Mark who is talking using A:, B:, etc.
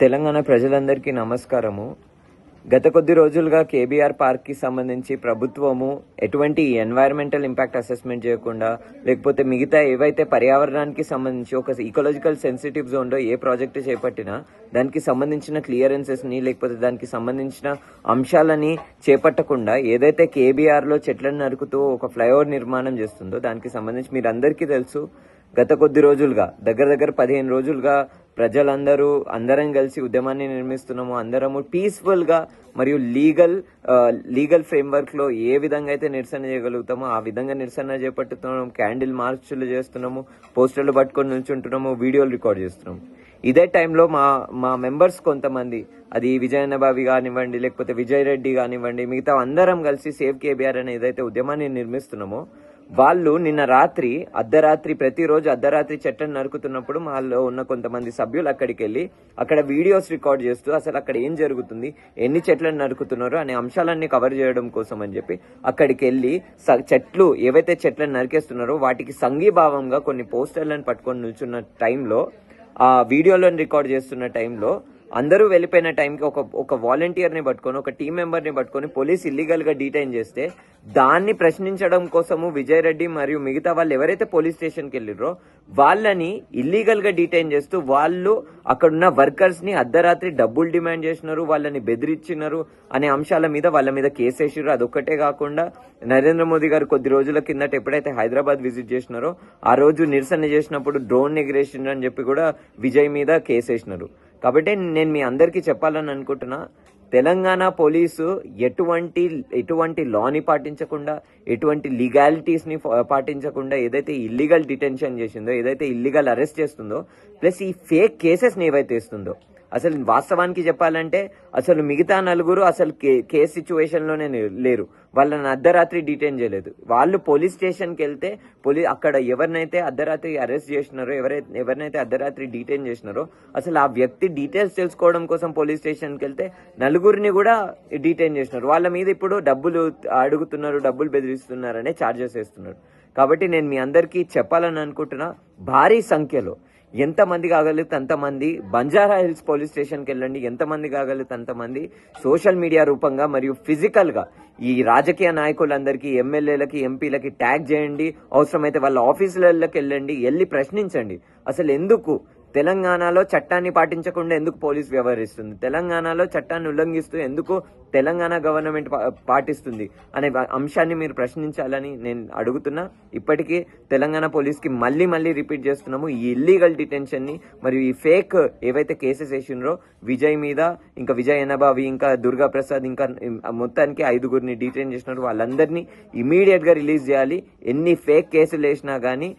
A: తెలంగాణ ప్రజలందరికీ నమస్కారము. గత కొద్ది రోజులుగా కేబీఆర్ పార్క్కి సంబంధించి ప్రభుత్వము ఎటువంటి ఎన్వైరన్మెంటల్ ఇంపాక్ట్ అసెస్మెంట్ చేయకుండా, లేకపోతే మిగతా ఏవైతే పర్యావరణానికి సంబంధించి ఒక ఈకలాజికల్ సెన్సిటివ్ జోన్లో ఏ ప్రాజెక్టు చేపట్టినా దానికి సంబంధించిన క్లియరెన్సెస్ని, లేకపోతే దానికి సంబంధించిన అంశాలని చేపట్టకుండా ఏదైతే కేబీఆర్లో చెట్లను నరుకుతూ ఒక ఫ్లైఓవర్ నిర్మాణం చేస్తుందో దానికి సంబంధించి మీరు అందరికీ తెలుసు. గత కొద్ది రోజులుగా దగ్గర 15 రోజులుగా అందరం కలిసి ఉద్యమాన్ని నిర్మిస్తున్నాము. అందరము పీస్ఫుల్గా మరియు లీగల్ ఫ్రేమ్వర్క్లో ఏ విధంగా అయితే నిరసన చేయగలుగుతామో ఆ విధంగా నిరసన చేపట్టుతున్నాము. క్యాండిల్ మార్చులు చేస్తున్నాము, పోస్టర్లు పట్టుకొని నిల్చుంటున్నాము, వీడియోలు రికార్డ్ చేస్తున్నాము. ఇదే టైంలో మా మెంబర్స్ కొంతమంది, అది విజయనబావి కానివ్వండి, లేకపోతే విజయ్ రెడ్డి కానివ్వండి, మిగతా అందరం కలిసి సేవ్ కేబీఆర్ అనే ఏదైతే ఉద్యమాన్ని నిర్మిస్తున్నామో వాళ్ళు నిన్న ప్రతిరోజు అర్ధరాత్రి చెట్లను నరుకుతున్నప్పుడు మాలో ఉన్న కొంతమంది సభ్యులు అక్కడికి వెళ్ళి అక్కడ వీడియోస్ రికార్డ్ చేస్తూ అసలు అక్కడ ఏం జరుగుతుంది, ఎన్ని చెట్లను నరుకుతున్నారు అనే అంశాలన్నీ కవర్ చేయడం కోసం అని చెప్పి అక్కడికి వెళ్ళి ఏవైతే చెట్లను నరికేస్తున్నారో వాటికి సంఘీభావంగా కొన్ని పోస్టర్లను పట్టుకొని నిల్చున్న టైంలో, ఆ వీడియోలను రికార్డ్ చేస్తున్న టైంలో అందరూ వెళ్ళిపోయిన టైంకి ఒక వాలంటీర్ని పట్టుకొని, ఒక టీం మెంబర్ని పట్టుకొని పోలీస్ ఇల్లీగల్గా డీటైన్ చేస్తే దాన్ని ప్రశ్నించడం కోసము విజయ్ రెడ్డి మరియు మిగతా వాళ్ళు ఎవరైతే పోలీస్ స్టేషన్కి వెళ్ళిరో వాళ్ళని ఇల్లీగల్గా డీటైన్ చేస్తూ వాళ్ళు అక్కడున్న వర్కర్స్ని అర్ధరాత్రి డబ్బులు డిమాండ్ చేసినారు, వాళ్ళని బెదిరించినారు అనే అంశాల మీద వాళ్ళ మీద కేసు వేసినారు. అదొక్కటే కాకుండా నరేంద్ర మోదీ గారు కొద్ది రోజుల కిందట ఎప్పుడైతే హైదరాబాద్ విజిట్ చేసినారో ఆ రోజు నిరసన చేసినప్పుడు డ్రోన్ ఎగిరేసిండ్రు అని చెప్పి కూడా విజయ్ మీద కేసు వేసినారు. కాబట్టి నేను మీ అందరికీ చెప్పాలని అనుకుంటున్నా, తెలంగాణ పోలీసు ఎటువంటి లాని పాటించకుండా, ఎటువంటి లీగాలిటీస్ని పాటించకుండా ఏదైతే ఇల్లీగల్ డిటెన్షన్ చేసిందో, ఏదైతే ఇల్లీగల్ అరెస్ట్ చేస్తుందో, ప్లస్ ఈ ఫేక్ కేసెస్ని ఏవైతే ఇస్తుందో, అసలు వాస్తవానికి చెప్పాలంటే అసలు మిగతా నలుగురు అసలు కేసు సిచ్యువేషన్లోనే లేరు. వాళ్ళని అర్ధరాత్రి డిటైన్ చేయలేదు. వాళ్ళు పోలీస్ స్టేషన్కి వెళ్తే అక్కడ ఎవరినైతే అర్ధరాత్రి అరెస్ట్ చేసినారో, ఎవరినైతే అర్ధరాత్రి డిటైన్ చేసినారో అసలు ఆ వ్యక్తి డీటెయిల్స్ తెలుసుకోవడం కోసం పోలీస్ స్టేషన్కి వెళ్తే నలుగురిని కూడా డిటైన్ చేసినారు. వాళ్ళ మీద ఇప్పుడు డబ్బులు అడుగుతున్నారు, డబ్బులు బెదిరిస్తున్నారు అనే ఛార్జెస్ వేస్తున్నారు. కాబట్టి నేను మీ అందరికీ చెప్పాలని అనుకుంటున్నా, భారీ సంఖ్యలో ఎంతమంది కాగలిగితే అంతమంది బంజారా హిల్స్ పోలీస్ స్టేషన్కి వెళ్ళండి. ఎంతమంది కాగలిగితే అంతమంది సోషల్ మీడియా రూపంగా మరియు ఫిజికల్గా ఈ రాజకీయ నాయకులందరికీ, ఎమ్మెల్యేలకి, ఎంపీలకి ట్యాగ్ చేయండి. అవసరమైతే వాళ్ళ ఆఫీసులకి వెళ్ళి ప్రశ్నించండి. అసలు ఎందుకు తెలంగాణలో చట్టాన్ని పాటించకుండా ఎందుకు పోలీస్ వ్యవహరిస్తుంది, తెలంగాణలో చట్టాన్ని ఉల్లంఘిస్తూ ఎందుకు తెలంగాణ గవర్నమెంట్ పాటిస్తుంది అనే అంశాన్ని మీరు ప్రశ్నించాలని నేను అడుగుతున్నా. ఇప్పటికీ తెలంగాణ పోలీస్కి మళ్ళీ రిపీట్ చేస్తున్నాము, ఈ ఇల్లీగల్ డిటెన్షన్ని మరియు ఈ ఫేక్ ఏవైతే కేసెస్ వేసినారో విజయ్ మీద, ఇంకా విజయ్ ఎనబావి, ఇంకా దుర్గా ప్రసాద్, ఇంకా మొత్తానికి 5గురిని డిటైన్ చేసినారు. వాళ్ళందరినీ ఇమీడియట్గా రిలీజ్ చేయాలి. ఎన్ని ఫేక్ కేసులు వేసినా కానీ